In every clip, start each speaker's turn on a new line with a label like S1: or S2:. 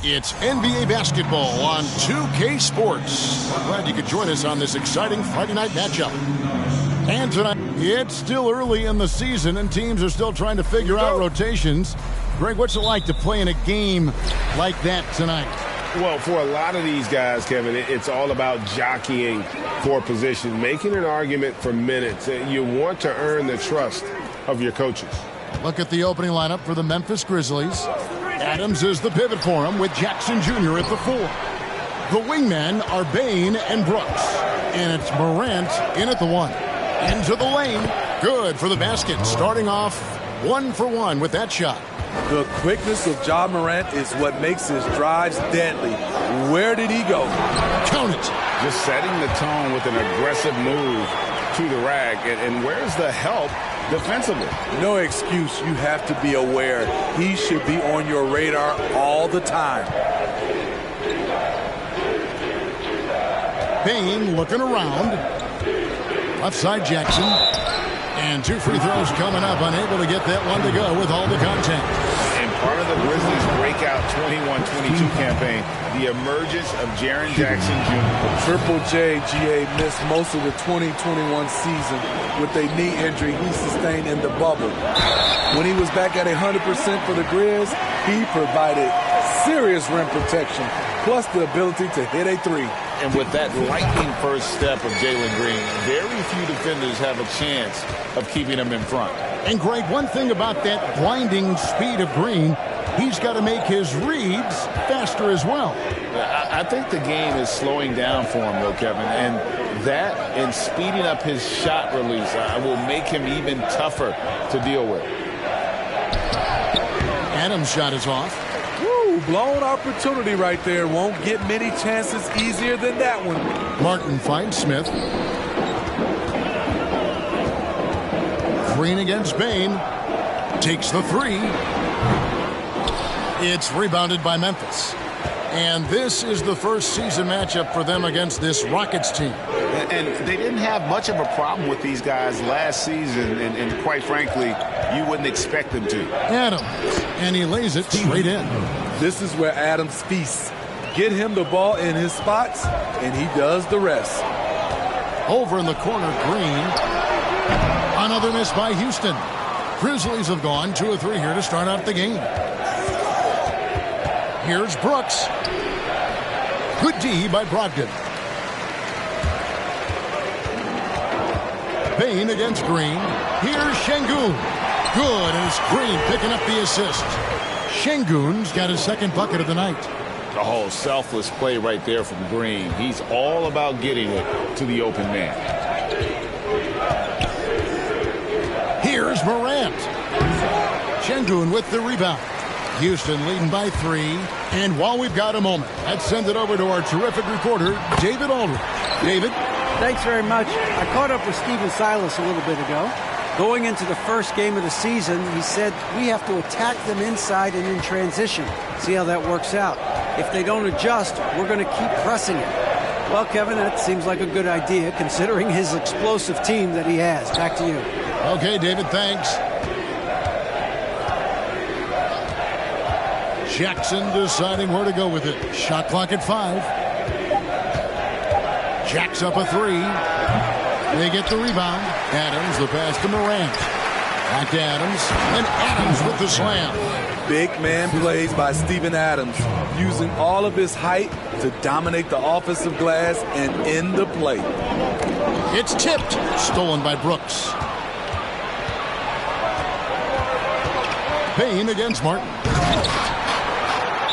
S1: It's NBA basketball on 2K Sports. We're glad you could join us on this exciting Friday night matchup. And tonight, it's still early in the season, and teams are still trying to figure out rotations. Greg, what's it like to play in a game like that tonight?
S2: Well, for a lot of these guys, Kevin, it's all about jockeying for position, making an argument for minutes. You want to earn the trust of your coaches.
S1: Look at the opening lineup for the Memphis Grizzlies. Adams is the pivot for him with Jackson Jr. at the 4. The wingmen are Bane and Brooks. And it's Morant in at the 1. Into the lane. Good for the basket. Starting off 1 for 1 with that shot.
S3: The quickness of Ja Morant is what makes his drives deadly. Where did he go?
S1: Count it.
S2: Just setting the tone with an aggressive move to the rack. And where's the help defensively?
S3: No excuse. You have to be aware. He should be on your radar all the time.
S1: Bane looking around. Left side Jackson. And 2 free throws coming up. Unable to get that one to go with all the contact.
S2: And part of the Grizzlies' breakout 21-22 campaign, the emergence of Jaren Jackson Jr.
S3: Triple J, GA, missed most of the 2021 season with a knee injury he sustained in the bubble. When he was back at 100% for the Grizz, he provided serious rim protection, plus the ability to hit a 3.
S4: And with that lightning first step of Jalen Green, very few defenders have a chance of keeping him in front.
S1: And Greg, one thing about that blinding speed of Green, he's got to make his reads faster as well.
S4: I think the game is slowing down for him, though, Kevin. And that and speeding up his shot release will make him even tougher to deal with.
S1: Adams' shot is off.
S3: Blown opportunity right there. Won't get many chances easier than that one.
S1: Martin finds Smith. Green against Bane. Takes the 3. It's rebounded by Memphis. And this is the first season matchup for them against this Rockets team.
S4: And they didn't have much of a problem with these guys last season, and quite frankly, you wouldn't expect them to.
S1: Adams, and he lays it straight in.
S3: This is where Adams feasts. Get him the ball in his spots, and he does the rest.
S1: Over in the corner, Green. Another miss by Houston. Grizzlies have gone 2 of 3 here to start out the game. Here's Brooks. Good D by Brogdon. Bane against Green. Here's Şengün. Good, and it's Green picking up the assist. Şengün's got his second bucket of the night.
S4: The whole selfless play right there from Green. He's all about getting it to the open man.
S1: Here's Morant. Şengün with the rebound. Houston leading by 3. And while we've got a moment, let's send it over to our terrific reporter, David Aldridge. David?
S5: Thanks very much. I caught up with Stephen Silas a little bit ago. Going into the first game of the season, he said we have to attack them inside and in transition. See how that works out. If they don't adjust, we're going to keep pressing it. Well, Kevin, that seems like a good idea considering his explosive team that he has. Back to you.
S1: Okay, David, thanks. Jackson deciding where to go with it. Shot clock at 5. Jacks up a 3. They get the rebound. Adams, the pass to Morant. Back to Adams. And Adams with the slam.
S3: Big man plays by Steven Adams, using all of his height to dominate the offensive glass and end the play.
S1: It's tipped. Stolen by Brooks. Bane against Martin.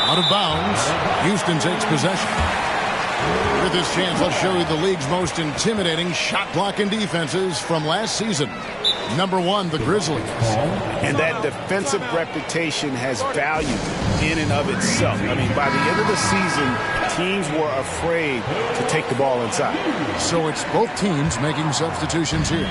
S1: Out of bounds. Houston takes possession. With this chance, I'll show you the league's most intimidating shot blocking defenses from last season. Number 1, the Grizzlies.
S2: And that defensive reputation has value in and of itself. I mean, by the end of the season, teams were afraid to take the ball inside.
S1: So it's both teams making substitutions here.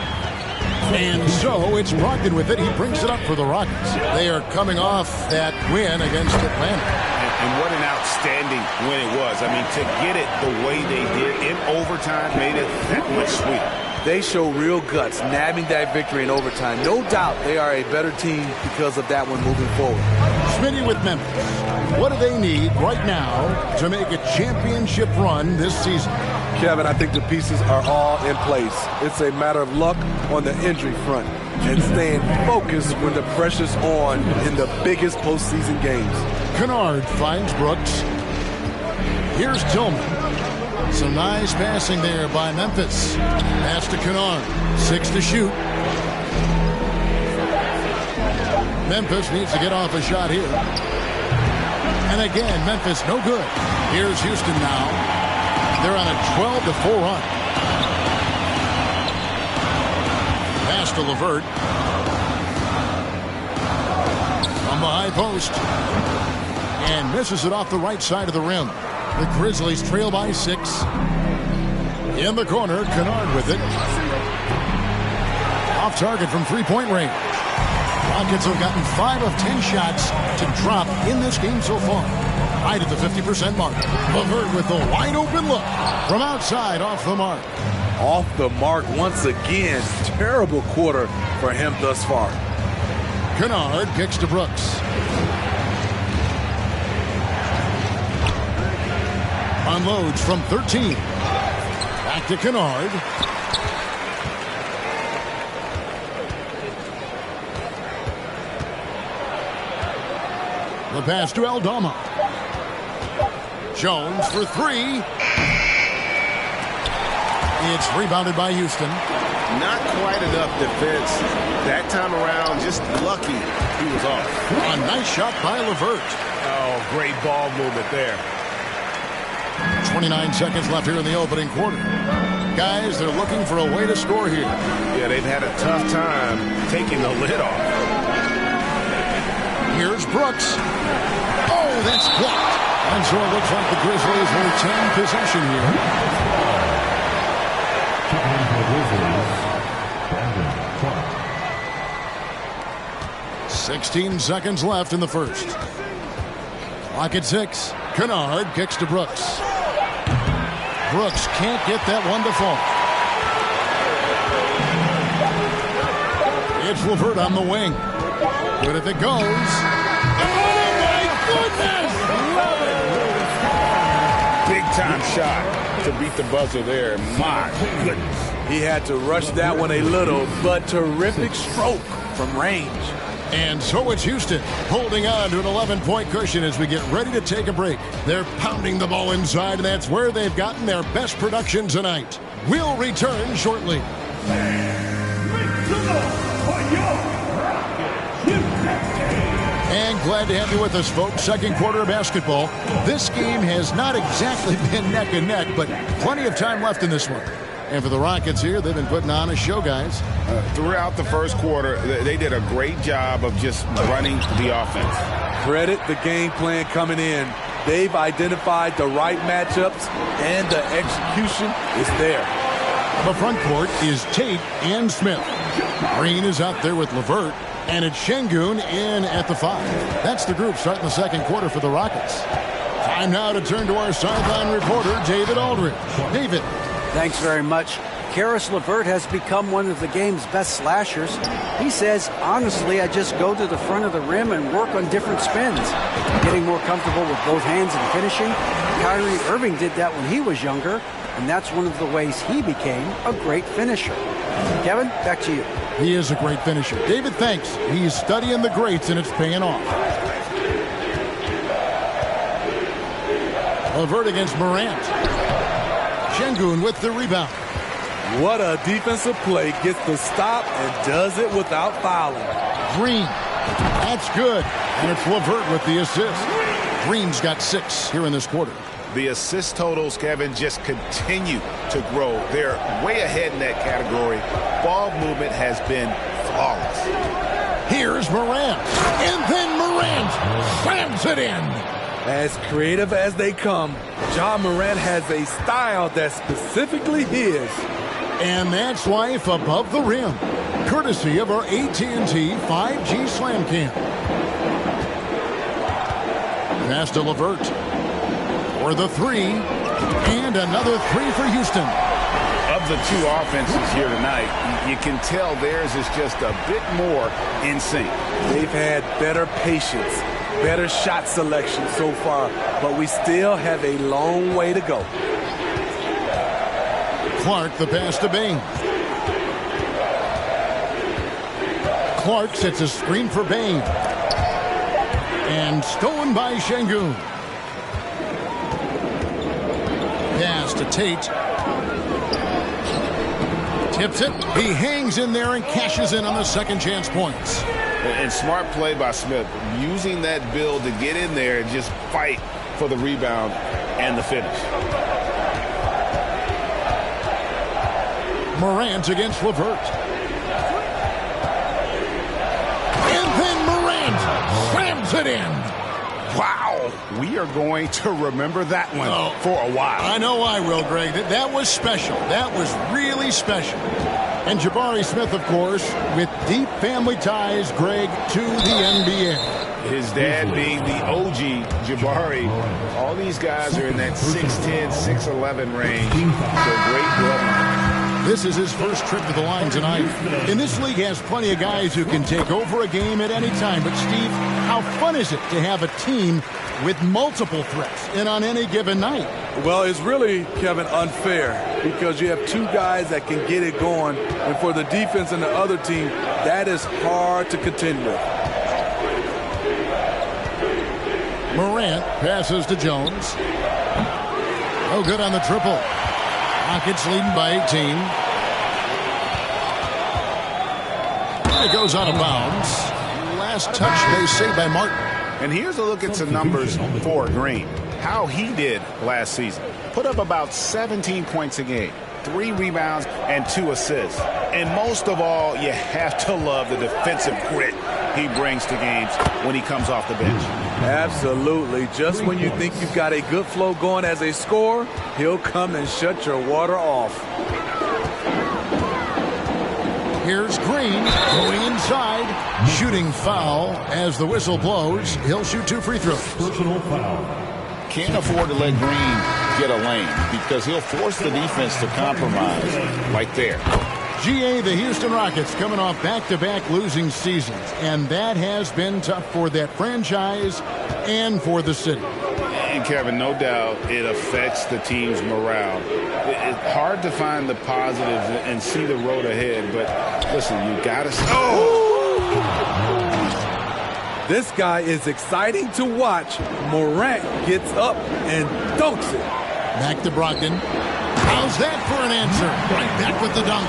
S1: And so it's Brogdon with it. He brings it up for the Rockets. They are coming off that win against Atlanta.
S2: And what an outstanding win it was. I mean, to get it the way they did in overtime made it that much sweeter.
S3: They show real guts, nabbing that victory in overtime. No doubt they are a better team because of that one moving forward.
S1: Smitty with Memphis. What do they need right now to make a championship run this season?
S3: Kevin, I think the pieces are all in place. It's a matter of luck on the injury front and staying focused when the pressure's on in the biggest postseason games.
S1: Kennard finds Brooks. Here's Tillman. Some nice passing there by Memphis. Pass to Kennard. 6 to shoot. Memphis needs to get off a shot here. And again, Memphis no good. Here's Houston now. They're on a 12-4 run. Pass to LeVert. From the high post. And misses it off the right side of the rim. The Grizzlies trail by 6. In the corner, Kennard with it. Off target from three-point range. Rockets have gotten 5 of 10 shots to drop in this game so far. Right at the 50% mark. LeVert with the wide open look from outside off the mark.
S3: Off the mark once again. Terrible quarter for him thus far.
S1: Kennard kicks to Brooks. Unloads from 13. Back to Kennard. The pass to Aldama. Jones for 3. It's rebounded by Houston.
S2: Not quite enough defense. That time around, just lucky he was off.
S1: A nice shot by LeVert.
S2: Oh, great ball movement there.
S1: 29 seconds left here in the opening quarter. Guys, they're looking for a way to score here.
S2: Yeah, they've had a tough time taking the lid off.
S1: Here's Brooks. Oh, that's blocked. And so it looks like the Grizzlies will retain possession here. 16 seconds left in the first. Clock at 6. Kennard kicks to Brooks. Brooks can't get that one to fall. It's LeVert on the wing. Good if it goes. Oh, my goodness!
S2: Big time shot to beat the buzzer there. My goodness.
S3: He had to rush that one a little, but terrific stroke from range.
S1: And so it's Houston holding on to an 11-point cushion as we get ready to take a break. They're pounding the ball inside, and that's where they've gotten their best production tonight. We'll return shortly. And glad to have you with us, folks. Second quarter of basketball. This game has not exactly been neck and neck, but plenty of time left in this one. And for the Rockets here, they've been putting on a show, guys.
S2: Throughout the first quarter, they did a great job of just running the offense.
S3: Credit the game plan coming in. They've identified the right matchups, and the execution is there.
S1: The front court is Tate and Smith. Green is out there with LeVert, and it's Şengün in at the 5. That's the group starting the second quarter for the Rockets. Time now to turn to our sideline reporter, David Aldridge. David.
S5: Thanks very much. Caris LeVert has become one of the game's best slashers. He says, honestly, I just go to the front of the rim and work on different spins. Getting more comfortable with both hands and finishing. Kyrie Irving did that when he was younger, and that's one of the ways he became a great finisher. Kevin, back to you.
S1: He is a great finisher. David, thanks. He's studying the greats, and it's paying off. LeVert against Morant. Şengün with the rebound.
S3: What a defensive play. Gets the stop and does it without fouling.
S1: Green. That's good. And it's LeVert with the assist. Green's got 6 here in this quarter.
S4: The assist totals, Kevin, just continue to grow. They're way ahead in that category. Ball movement has been flawless.
S1: Here's Morant. And then Morant slams it in.
S3: As creative as they come, Ja Morant has a style that's specifically his.
S1: And that's life above the rim, courtesy of our AT&T 5G Slam Cam. Pass to LeVert for the 3, and another 3 for Houston.
S2: Of
S4: the two offenses here tonight, you can tell theirs is just a bit more in sync.
S3: They've had better patience, better shot selection so far, but we still have a long way to go.
S1: Clark, the pass to Bain. Clark sets a screen for Bain. And stolen by Şengün. Pass to Tate. Tips it. He hangs in there and cashes in on the second chance points.
S4: And smart play by Smith, using that build to get in there and just fight for the rebound and the finish.
S1: Morant against LeVert. And then Morant slams it in.
S4: Wow, we are going to remember that one for a while.
S1: I know I will, Greg. That was special. That was really special. And Jabari Smith, of course, with deep family ties, Greg, to the NBA.
S2: His dad being the OG Jabari. All these guys are in that 6'10", 6'11" range. So great bloodline.
S1: This is his first trip to the line tonight. And this league has plenty of guys who can take over a game at any time. But, Steve, how fun is it to have a team with multiple threats and on any given night?
S3: Well, it's really, Kevin, unfair because you have two guys that can get it going. And for the defense and the other team, that is hard to contend with.
S1: Morant passes to Jones. Oh, good on the triple. Rockets leading by 18. And it goes out of bounds. Last touch, they say, by Martin.
S4: And here's a look at some numbers for Green. How he did last season. Put up about 17 points a game, 3 rebounds, and 2 assists. And most of all, you have to love the defensive grit he brings to games when he comes off the bench.
S3: Absolutely. Just when you think you've got a good flow going as a scorer, he'll come and shut your water off.
S1: Here's Green going inside, shooting foul as the whistle blows. He'll shoot 2 free throws.
S6: Personal foul.
S4: Can't afford to let Green get a lane because he'll force the defense to compromise right there.
S1: GA, the Houston Rockets coming off back-to-back losing seasons, and that has been tough for that franchise and for the city.
S2: And Kevin, no doubt it affects the team's morale. It's hard to find the positives and see the road ahead, but listen, you got to...
S3: This guy is exciting to watch. Morant gets up and dunks it.
S1: Back to Brogdon. How's that for an answer? Right back with the dunk.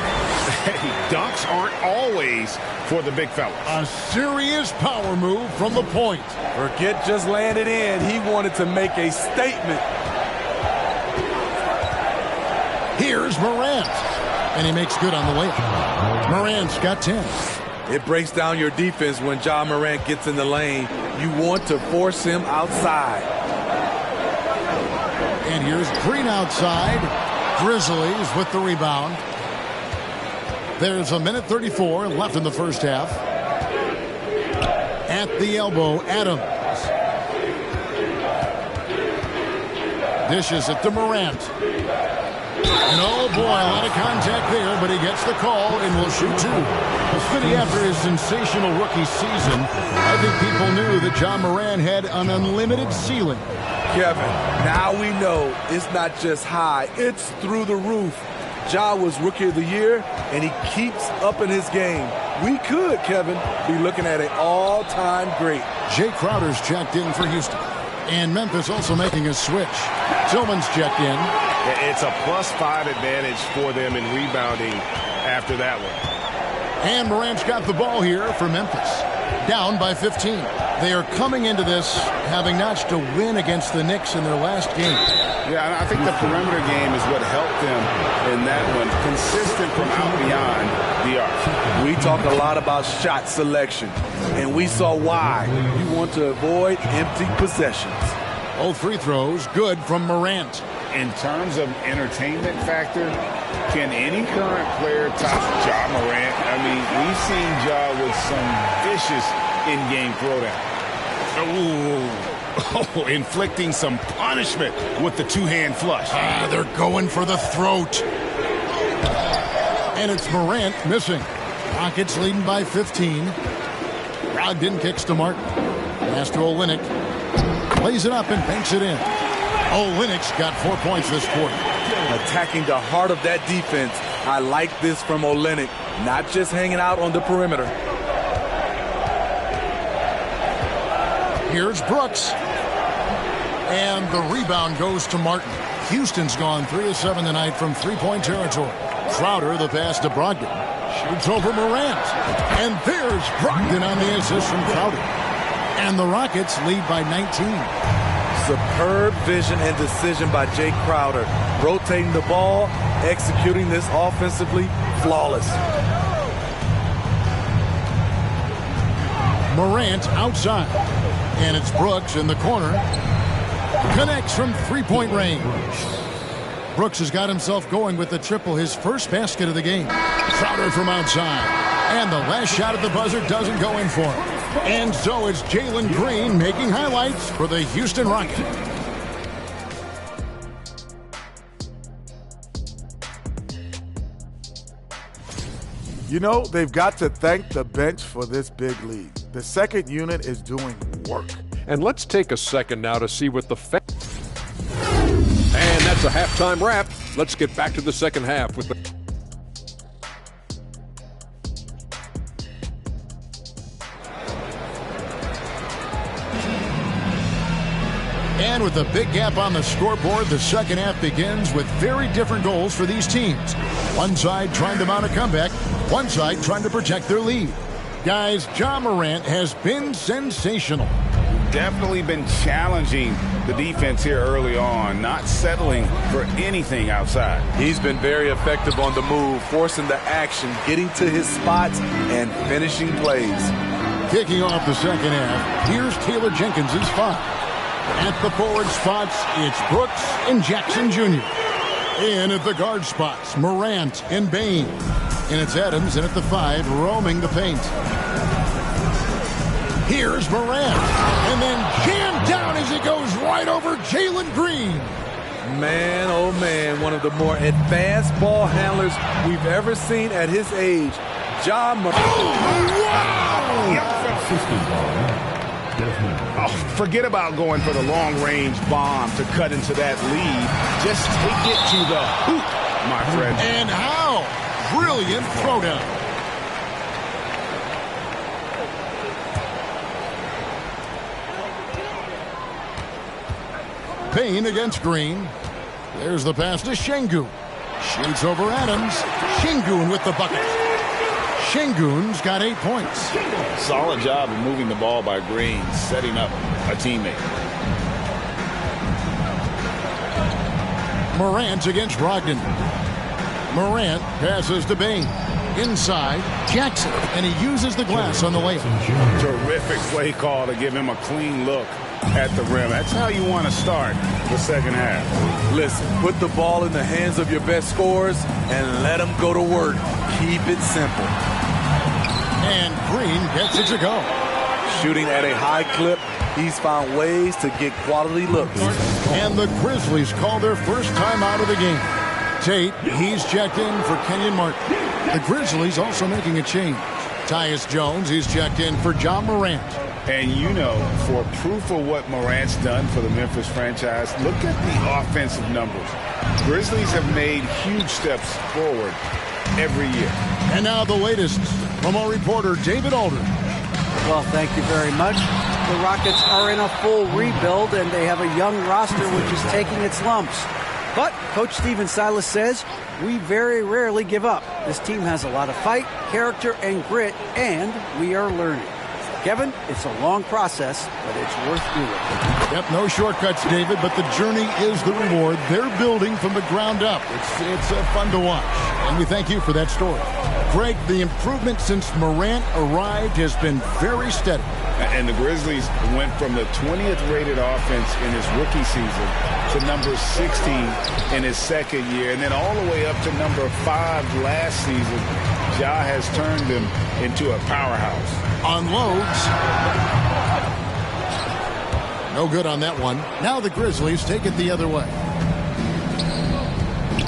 S2: Hey, dunks aren't always for the big fellas.
S1: A serious power move from the point.
S3: Forget just laying it in. He wanted to make a statement.
S1: Here's Morant. And he makes good on the layup. Morant's got 10.
S3: It breaks down your defense when Ja Morant gets in the lane. You want to force him outside.
S1: And here's Green outside. Grizzlies with the rebound. There's a minute 34 left in the first half. At the elbow, Adams. Dishes it to Morant. And oh boy, a lot of contact there, but he gets the call and will shoot 2. Smitty, after his sensational rookie season, I think people knew that Ja Morant had an unlimited ceiling.
S3: Kevin, now we know it's not just high, it's through the roof. Ja was Rookie of the Year, and he keeps upping his game. We could, Kevin, be looking at an all-time great.
S1: Jay Crowder's checked in for Houston. And Memphis also making a switch. Tillman's checked in.
S2: It's a +5 advantage for them in rebounding after that one.
S1: And Morant's got the ball here for Memphis. Down by 15. They are coming into this having notched a win against the Knicks in their last game.
S2: Yeah, I think the perimeter game is what helped them in that one. Consistent from out beyond the arc.
S3: We talk a lot about shot selection, and we saw why. You want to avoid empty possessions.
S1: Both free throws good from Morant.
S4: In terms of entertainment factor, can any current player top Ja Morant? I mean, we've seen Ja with some vicious in-game throwdown.
S2: Oh, inflicting some punishment with the two-hand flush.
S1: They're going for the throat. And it's Morant missing. Rockets leading by 15. Brogdon kicks to Martin. Pass to Olynyk. Plays it up and banks it in. Olynyk's got 4 points this quarter.
S3: Attacking the heart of that defense. I like this from Olynyk. Not just hanging out on the perimeter.
S1: Here's Brooks. And the rebound goes to Martin. Houston's gone 3 of 7 tonight from three-point territory. Crowder, the pass to Brogdon. Shoots over Morant. And there's Brogdon on the assist from Crowder. And the Rockets lead by 19.
S3: Superb vision and decision by Jay Crowder. Rotating the ball, executing this offensively, flawless.
S1: Morant outside. And it's Brooks in the corner. Connects from three-point range. Brooks has got himself going with the triple, his first basket of the game. Crowder from outside. And the last shot at the buzzer doesn't go in for him. And so it's Jalen Green making highlights for the Houston Rockets.
S6: You know, they've got to thank the bench for this big lead. The second unit is doing work.
S7: And let's take a second now to see what the and that's a halftime wrap. Let's get back to the second half with the
S1: And with a big gap on the scoreboard, the second half begins with very different goals for these teams. One side trying to mount a comeback, one side trying to protect their lead. Guys, Ja Morant has been sensational.
S4: Definitely been challenging the defense here early on, not settling for anything outside.
S3: He's been very effective on the move, forcing the action, getting to his spots, and finishing plays.
S1: Kicking off the second half, here's Taylor Jenkins' five. At the forward spots, it's Brooks and Jackson Jr. In at the guard spots, Morant and Bane. And it's Adams in at the 5, roaming the paint. Here's Morant. And then jammed down as he goes right over Jalen Green.
S3: Man, oh man, one of the more advanced ball handlers we've ever seen at his age. Ja Morant.
S4: Oh, forget about going for the long-range bomb to cut into that lead. Just take it to the hoop, my friend.
S1: And how? Brilliant throwdown. Payne against Green. There's the pass to Şengün. Shoots over Adams. Şengün with the bucket. Şengün's got 8 points.
S8: Solid job of moving the ball by Green, setting up a teammate.
S1: Morant against Brogdon. Morant passes to Bane. Inside, Jackson, and he uses the glass on the layup.
S4: Terrific play call to give him a clean look at the rim. That's how you want to start the second half.
S3: Listen, put the ball in the hands of your best scorers and let them go to work. Keep it simple.
S1: And Green gets it to go.
S3: Shooting at a high clip, he's found ways to get quality looks.
S1: And the Grizzlies call their first time out of the game. Tate, he's checked in for Kenyon Martin. The Grizzlies also making a change. Tyus Jones, he's checked in for Ja Morant.
S4: And you know, for proof of what Morant's done for the Memphis franchise, look at the offensive numbers. Grizzlies have made huge steps forward every year.
S1: And now the latest from our reporter, David Aldridge.
S5: Well, thank you very much. The Rockets are in a full rebuild, and they have a young roster which is taking its lumps. But Coach Stephen Silas says, we very rarely give up. This team has a lot of fight, character, and grit, and we are learning. Kevin, it's a long process, but it's worth doing.
S1: Yep, no shortcuts, David, but the journey is the reward. They're building from the ground up. It's fun to watch, and we thank you for that story. Greg, the improvement since Morant arrived has been very steady.
S4: And the Grizzlies went from the 20th rated offense in his rookie season to number 16 in his second year, and then all the way up to number 5 last season. Ja has turned them into a powerhouse.
S1: Unloads. No good on that one. Now the Grizzlies take it the other way.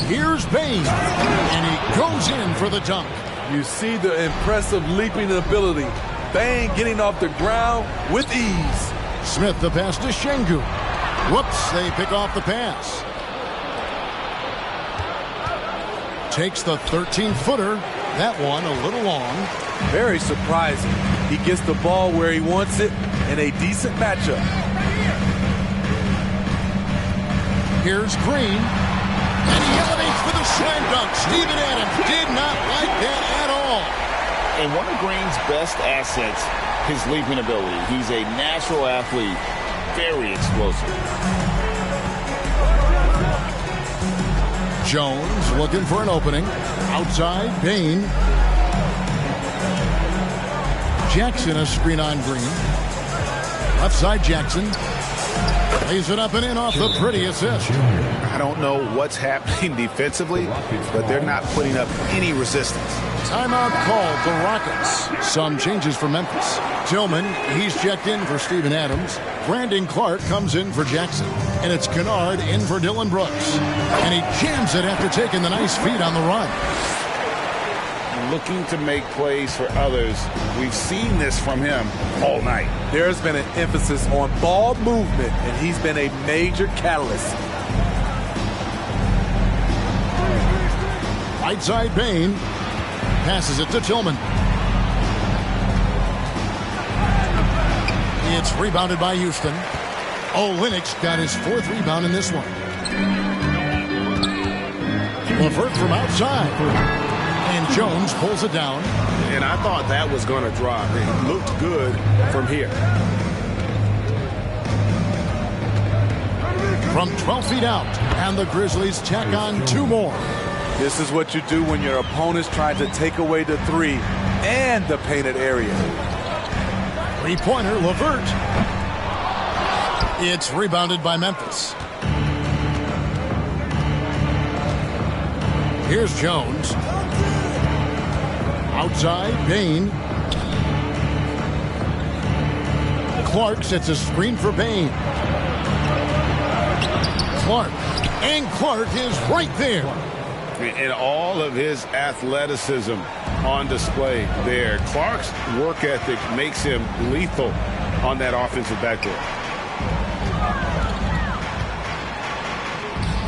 S1: Here's Bane, and he goes in for the dunk.
S3: You see the impressive leaping ability. Bane getting off the ground with ease.
S1: Smith the pass to Şengün. Whoops, they pick off the pass. Takes the 13-footer. That one a little long.
S3: Very surprising. He gets the ball where he wants it in a decent matchup.
S1: Here's Green. And he elevates for the slam dunk. Steven Adams did not like that at all.
S8: And one of Green's best assets, his leaping ability. He's a natural athlete, very explosive.
S1: Jones looking for an opening. Outside, Bane. Jackson a screen on Green. Left side, Jackson. Lays it up and in off the pretty assist.
S4: I don't know what's happening defensively, but they're not putting up any resistance.
S1: Timeout called the Rockets. Some changes for Memphis. Tillman, he's checked in for Steven Adams. Brandon Clark comes in for Jackson. And it's Kennard in for Dillon Brooks. And he jams it after taking the nice feed on the run.
S4: Looking to make plays for others. We've seen this from him all night.
S3: There's been an emphasis on ball movement, and he's been a major catalyst.
S1: Right side, Bane. Passes it to Tillman. It's rebounded by Houston. Olynyk got his 4th rebound in this one. LeVert from outside. And Jones pulls it down.
S2: And I thought that was going to drop. It looked good from here.
S1: From 12 feet out. And the Grizzlies tack on 2 more.
S3: This is what you do when your opponent's trying to take away the 3 and the painted area.
S1: 3-pointer, LeVert. It's rebounded by Memphis. Here's Jones. Outside, Bane. Clark sets a screen for Bane. Clark. And Clark is right there.
S2: And all of his athleticism on display there. Clark's work ethic makes him lethal on that offensive backboard.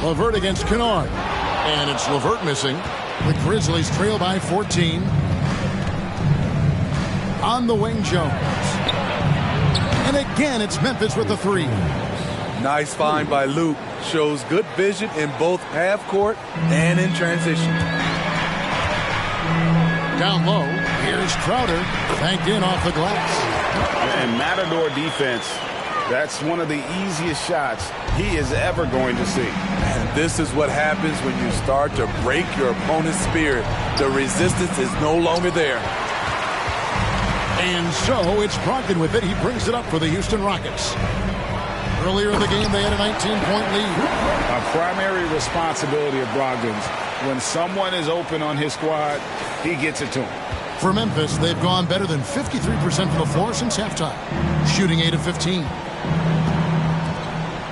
S1: LeVert against Kennard. And it's LeVert missing. The Grizzlies trail by 14. On the wing, Jones. And again, it's Memphis with the 3.
S3: Nice find by Luke. Shows good vision in both half court and in transition.
S1: Down low, here's Crowder. Banked in off the glass.
S2: And Matador defense, that's one of the easiest shots he is ever going to see.
S3: And this is what happens when you start to break your opponent's spirit. The resistance is no longer there.
S1: And so it's Brogdon with it. He brings it up for the Houston Rockets. Earlier in the game, they had a 19-point lead.
S4: A primary responsibility of Brogdon's. When someone is open on his squad, he gets it to him.
S1: For Memphis, they've gone better than 53% from the floor since halftime, shooting 8 of 15.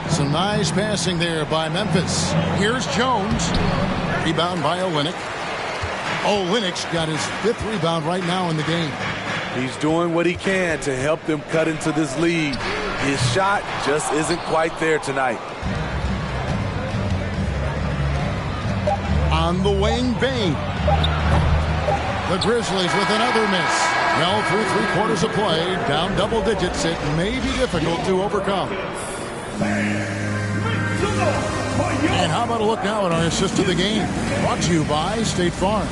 S1: Some nice passing there by Memphis. Here's Jones. Rebound by Olynyk. Olynyk's got his 5th rebound right now in the game.
S3: He's doing what he can to help them cut into this lead. His shot just isn't quite there tonight.
S1: On the wing, Bane. The Grizzlies with another miss. Well, through 3 quarters of play, down double digits, it may be difficult to overcome. And how about a look now at our assist of the game? Brought to you by State Farm.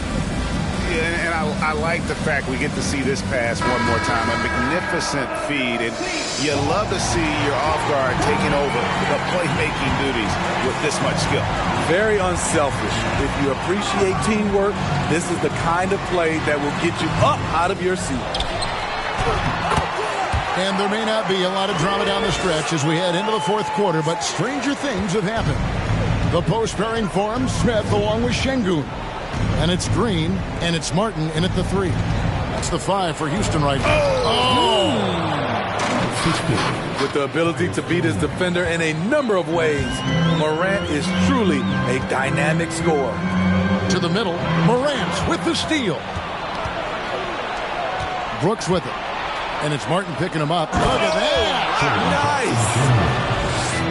S4: And I like the fact we get to see this pass one more time. A magnificent feed. And you love to see your off guard taking over the playmaking duties with this much skill.
S3: Very unselfish. If you appreciate teamwork, this is the kind of play that will get you up out of your seat.
S1: And there may not be a lot of drama down the stretch as we head into the 4th quarter, but stranger things have happened. The post pairing forms Smith along with Şengün. And it's Green, and it's Martin in at the 3. That's the 5 for Houston right now.
S3: With the ability to beat his defender in a number of ways, Morant is truly a dynamic scorer.
S1: To the middle, Morant with the steal. Brooks with it. And it's Martin picking him up. Look at that.
S3: Nice.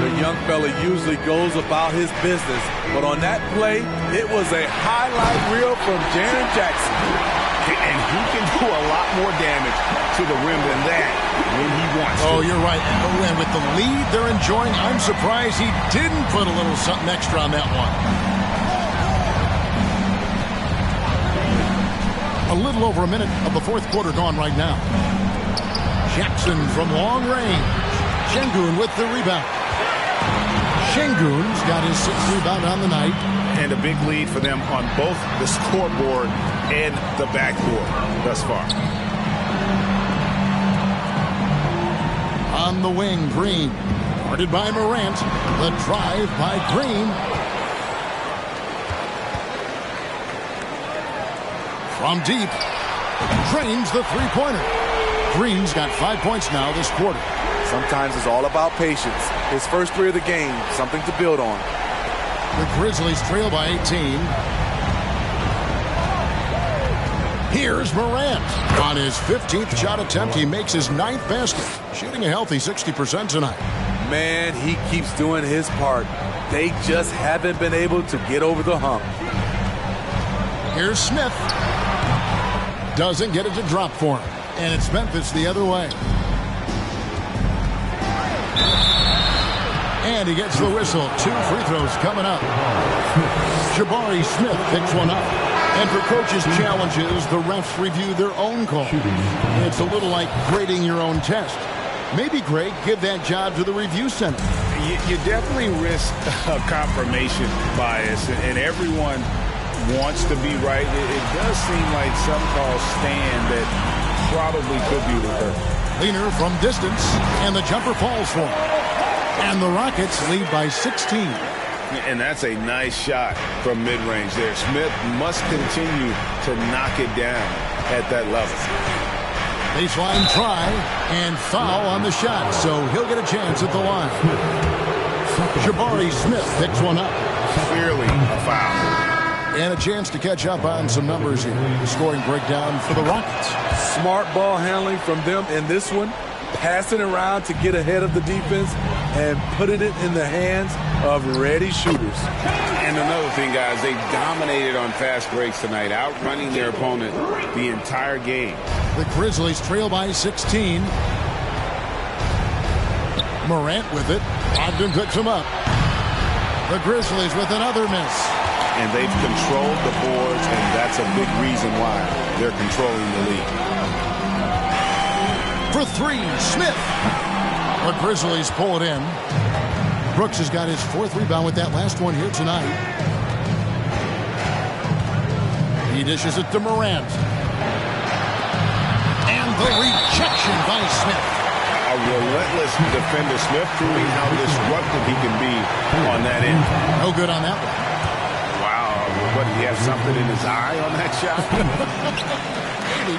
S3: The young fella usually goes about his business, but on that play, it was a highlight reel from Jaren Jackson.
S4: And he can do a lot more damage to the rim than that when he wants to.
S1: Oh, you're right. And with the lead they're enjoying, I'm surprised he didn't put a little something extra on that one. A little over a minute of the fourth quarter gone right now. Jackson from long range. Şengün with the rebound. Şengün's got his sixth rebound on the night.
S4: And a big lead for them on both the scoreboard and the backboard thus far.
S1: On the wing, Green. Guarded by Morant. The drive by Green. From deep. Drains the three-pointer. Green's got 5 points now this quarter.
S3: Sometimes it's all about patience. His first three of the game, something to build on.
S1: The Grizzlies trail by 18. Here's Morant. On his 15th shot attempt, he makes his 9th basket. Shooting a healthy 60% tonight.
S3: Man, he keeps doing his part. They just haven't been able to get over the hump.
S1: Here's Smith. Doesn't get it to drop for him. And it's Memphis the other way. And he gets the whistle. 2 free throws coming up. Jabari Smith picks one up. And for coaches' challenges, the refs review their own call. It's a little like grading your own test. Maybe, Greg, give that job to the review center.
S4: You definitely risk a confirmation bias, and everyone wants to be right. It does seem like some calls stand that probably could be reversed.
S1: Leaner from distance, and the jumper falls for him. And the Rockets lead by 16.
S2: And that's a nice shot from mid-range there. Smith must continue to knock it down at that level.
S1: Baseline try and foul on the shot, so he'll get a chance at the line. Jabari Smith picks one up.
S4: Clearly a foul.
S1: And a chance to catch up on some numbers here. The scoring breakdown for the Rockets.
S3: Smart ball handling from them in this one. Passing around to get ahead of the defense and putting it in the hands of ready shooters.
S2: And another thing, guys, they dominated on fast breaks tonight, outrunning their opponent the entire game.
S1: The Grizzlies trail by 16. Morant with it. Ogden picks him up. The Grizzlies with another miss.
S4: And they've controlled the boards, and that's a big reason why they're controlling the lead.
S1: For three, Smith. The Grizzlies pull it in. Brooks has got his 4th rebound with that last one here tonight. He dishes it to Morant. And the rejection by Smith.
S2: A relentless defender. Smith proving how disruptive he can be on that end.
S1: No good on that one.
S2: Wow. What, did he have something in his eye on that shot?
S1: Maybe.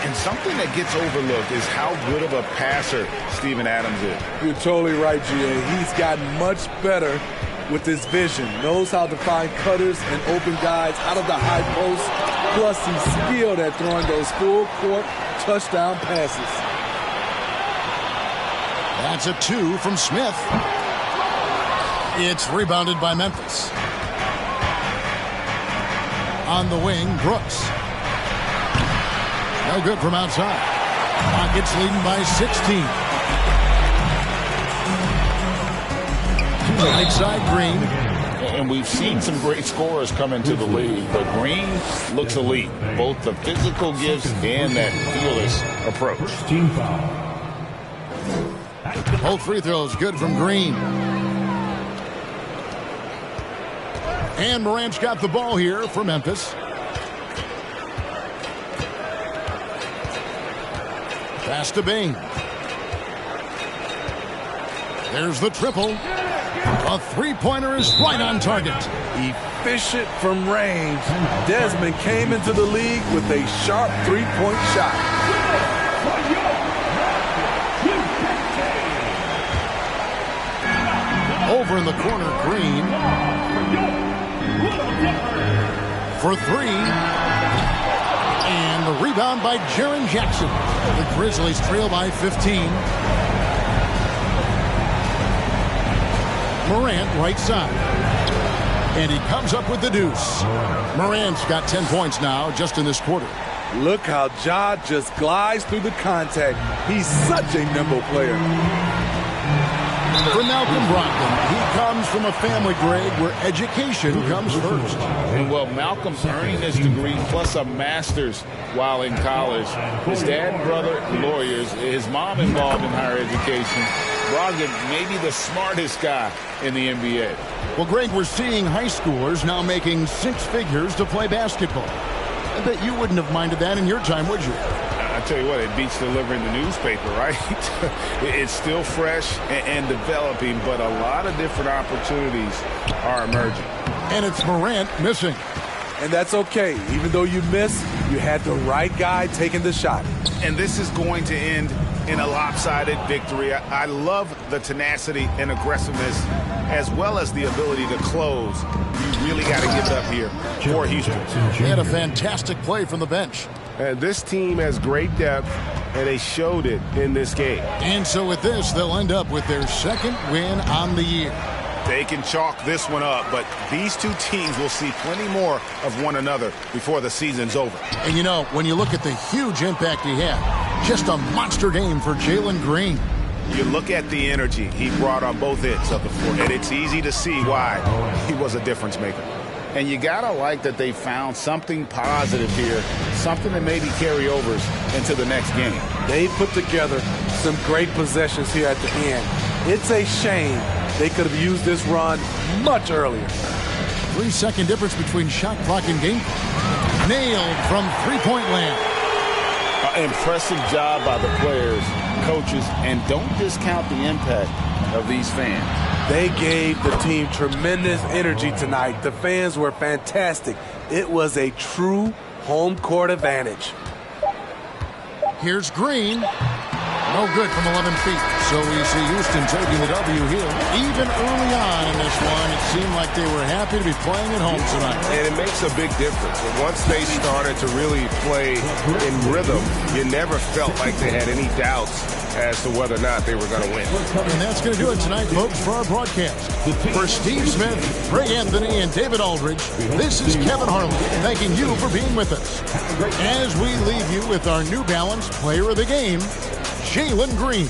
S4: And something that gets overlooked is how good of a passer Steven Adams is.
S3: You're totally right, G.A. He's gotten much better with his vision. Knows how to find cutters and open guys out of the high post. Plus, he's skilled at throwing those full-court touchdown passes.
S1: That's a 2 from Smith. It's rebounded by Memphis. On the wing, Brooks. No good from outside. Rockets leading by 16. Right side, Green.
S8: And we've seen some great scorers come into the league, but Green looks elite. Both the physical gifts and that fearless approach.
S9: Team foul.
S1: Both free throws good from Green. And Morant's got the ball here for Memphis. Pass to Bane. There's the triple. A three-pointer is right on target.
S3: Efficient from range. Desmond came into the league with a sharp three-point shot.
S1: over in the corner. Green for three. And the rebound by Jaren Jackson. The Grizzlies trail by 15. Morant right side. And he comes up with the deuce. Morant's got 10 points now just in this quarter.
S3: Look how Ja just glides through the contact. He's such a nimble player.
S1: For Malcolm Brogdon, he comes from a family, Greg, where education comes first.
S8: And well, Malcolm's earning his degree plus a master's while in college. His dad and brother, lawyers. His mom involved in higher education. Brogdon may be the smartest guy in the NBA.
S1: Well, Greg, we're seeing high schoolers now making six figures to play basketball. I bet you wouldn't have minded that in your time, would you?
S2: I tell you what, it beats delivering the newspaper, right? It's still fresh and developing, but a lot of different opportunities are emerging.
S1: And it's Morant missing.
S3: And that's okay. Even though you miss, you had the right guy taking the shot.
S4: And this is going to end in a lopsided victory. I love the tenacity and aggressiveness as well as the ability to close. You really got to give it up here for Houston.
S1: They had a fantastic play from the bench.
S2: And this team has great depth, and they showed it in this game.
S1: And so with this, they'll end up with their second win on the year.
S4: They can chalk this one up, but these two teams will see plenty more of one another before the season's over.
S1: And you know, when you look at the huge impact he had, just a monster game for Jalen Green.
S4: You look at the energy he brought on both ends of the floor, and it's easy to see why he was a difference maker.
S8: And you got to like that they found something positive here, something that maybe carry overs into the next game.
S3: They put together some great possessions here at the end. It's a shame they could have used this run much earlier.
S1: 3-second difference between shot clock and game clock. Nailed from three-point land.
S8: Impressive job by the players, coaches, and don't discount the impact of these fans.
S3: They gave the team tremendous energy tonight. The fans were fantastic. It was a true home court advantage.
S1: Here's Green. No good from 11 feet. So we see Houston taking the W here. Even early on in this one, it seemed like they were happy to be playing at home tonight.
S2: And it makes a big difference. And once they started to really play in rhythm, you never felt like they had any doubts as to whether or not they were going to win.
S1: And that's going to do it tonight, folks, for our broadcast. For Steve Smith, Greg Anthony, and David Aldridge, this is Kevin Harlan thanking you for being with us. As we leave you with our New Balance Player of the Game, Jalen Green.